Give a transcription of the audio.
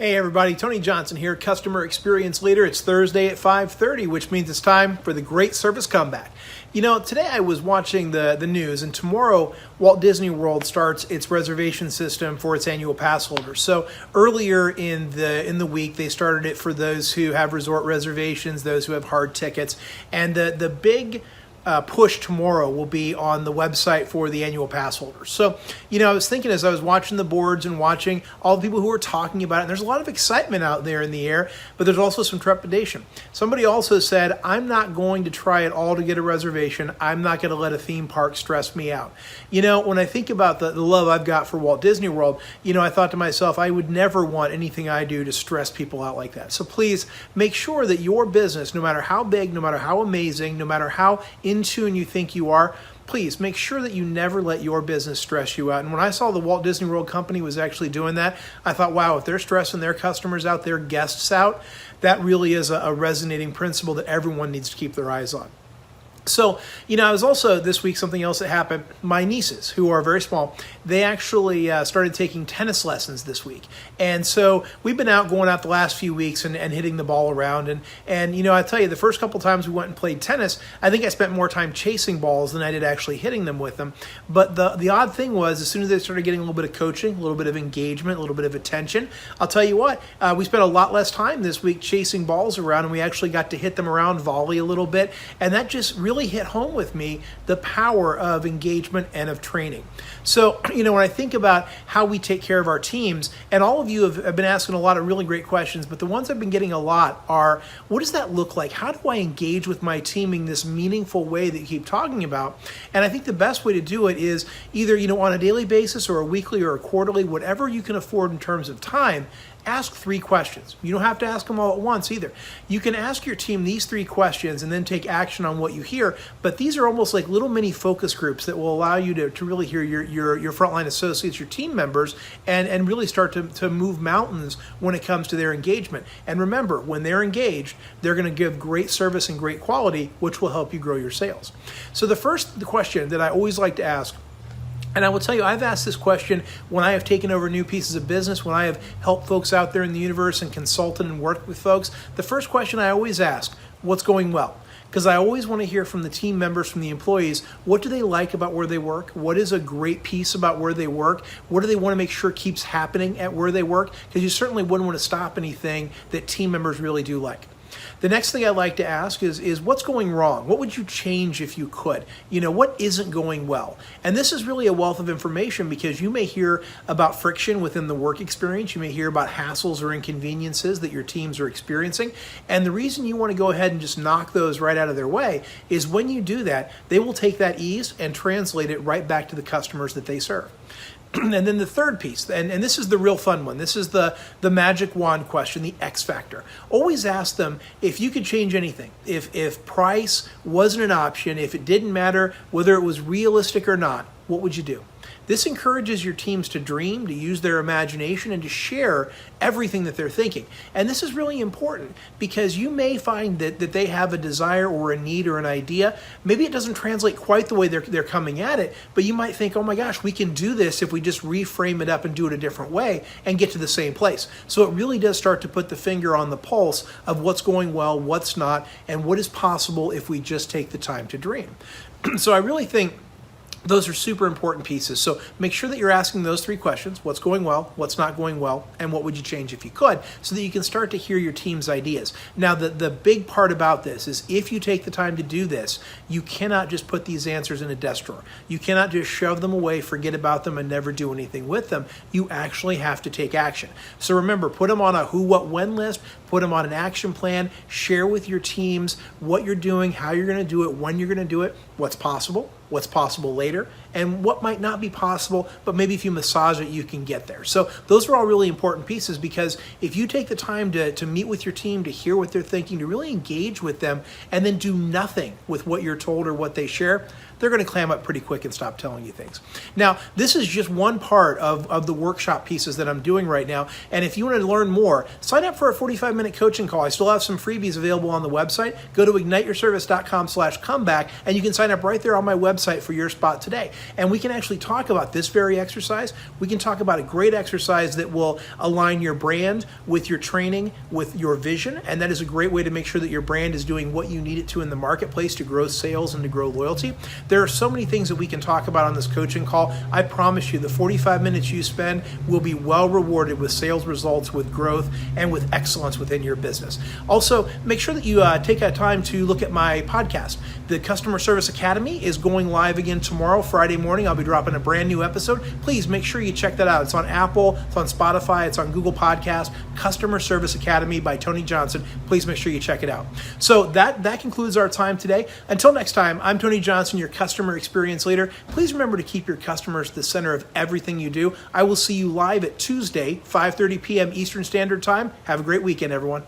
Hey everybody, Tony Johnson here, Customer Experience Leader. It's Thursday at 5:30, which means it's time for the Great Service Comeback. You know, today I was watching the news, and tomorrow Walt Disney World starts its reservation system for its annual pass holders. So earlier in the week, they started it for those who have resort reservations, those who have hard tickets, and the big push tomorrow will be on the website for the annual pass holders. So, you know, I was thinking as I was watching the boards and watching all the people who are talking about it, and there's a lot of excitement out there in the air, but there's also some trepidation. Somebody also said, I'm not going to try at all to get a reservation. I'm not going to let a theme park stress me out. You know, when I think about the love I've got for Walt Disney World, you know, I thought to myself, I would never want anything I do to stress people out like that. So please make sure that your business, no matter how big, no matter how amazing, no matter how in tune you think you are, please make sure that you never let your business stress you out. And when I saw the Walt Disney World Company was actually doing that, I thought, wow, if they're stressing their customers out, their guests out, that really is a resonating principle that everyone needs to keep their eyes on. So, you know, I was also this week, something else that happened, my nieces, who are very small, they actually started taking tennis lessons this week. And so we've been going out the last few weeks and hitting the ball around. And, you know, I tell you, the first couple times we went and played tennis, I think I spent more time chasing balls than I did actually hitting them with them. But the odd thing was, as soon as they started getting a little bit of coaching, a little bit of engagement, a little bit of attention, I'll tell you what, we spent a lot less time this week chasing balls around, and we actually got to hit them around, volley a little bit. And that just really hit home with me the power of engagement and of training. So, you know, when I think about how we take care of our teams, and all of you have been asking a lot of really great questions, but the ones I've been getting a lot are, what does that look like? How do I engage with my team in this meaningful way that you keep talking about? And I think the best way to do it is either, you know, on a daily basis or a weekly or a quarterly, whatever you can afford in terms of time. Ask 3 questions. You don't have to ask them all at once either. You can ask your team these 3 questions and then take action on what you hear, but these are almost like little mini focus groups that will allow you to really hear your frontline associates, your team members, and really start to move mountains when it comes to their engagement. And remember, when they're engaged, they're going to give great service and great quality, which will help you grow your sales. So the question that I always like to ask, and I will tell you, I've asked this question when I have taken over new pieces of business, when I have helped folks out there in the universe and consulted and worked with folks. The first question I always ask, what's going well? Because I always want to hear from the team members, from the employees, what do they like about where they work? What is a great piece about where they work? What do they want to make sure keeps happening at where they work? Because you certainly wouldn't want to stop anything that team members really do like. The next thing I like to ask is what's going wrong? What would you change if you could? You know, what isn't going well? And this is really a wealth of information because you may hear about friction within the work experience. You may hear about hassles or inconveniences that your teams are experiencing. And the reason you want to go ahead and just knock those right out of their way is when you do that, they will take that ease and translate it right back to the customers that they serve. And then the third piece, and this is the real fun one. This is the magic wand question, the X factor. Always ask them if you could change anything. If price wasn't an option, if it didn't matter whether it was realistic or not, what would you do? This encourages your teams to dream, to use their imagination, and to share everything that they're thinking. And this is really important because you may find that they have a desire or a need or an idea. Maybe it doesn't translate quite the way they're coming at it, but you might think, oh my gosh, we can do this if we just reframe it up and do it a different way and get to the same place. So it really does start to put the finger on the pulse of what's going well, what's not, and what is possible if we just take the time to dream. So I really think those are super important pieces. So make sure that you're asking those 3 questions: what's going well, what's not going well, and what would you change if you could, so that you can start to hear your team's ideas. Now, the big part about this is if you take the time to do this, you cannot just put these answers in a desk drawer. You cannot just shove them away, forget about them, and never do anything with them. You actually have to take action. So remember, put them on a who, what, when list, put them on an action plan, share with your teams what you're doing, how you're going to do it, when you're going to do it, what's possible later, and what might not be possible, but maybe if you massage it, you can get there. So those are all really important pieces because if you take the time to meet with your team, to hear what they're thinking, to really engage with them, and then do nothing with what you're told or what they share, they're going to clam up pretty quick and stop telling you things. Now, this is just one part of the workshop pieces that I'm doing right now. And if you want to learn more, sign up for a 45-minute coaching call. I still have some freebies available on the website. Go to igniteyourservice.com/comeback, and you can sign up right there on my website for your spot today. and we can actually talk about this very exercise. We can talk about a great exercise that will align your brand with your training, with your vision, and that is a great way to make sure that your brand is doing what you need it to in the marketplace to grow sales and to grow loyalty. There are so many things that we can talk about on this coaching call. I promise you the 45 minutes you spend will be well rewarded with sales results, with growth, and with excellence within your business. Also, make sure that you take a time to look at my podcast. The Customer Service Academy is going live again tomorrow, Friday morning. I'll be dropping a brand new episode. Please make sure you check that out. It's on Apple, it's on Spotify, it's on Google Podcasts. Customer Service Academy by Tony Johnson. Please make sure you check it out. So that concludes our time today. Until next time, I'm Tony Johnson, your customer experience leader. Please remember to keep your customers the center of everything you do. I will see you live at Tuesday, 5:30 p.m. Eastern Standard Time. Have a great weekend, everyone.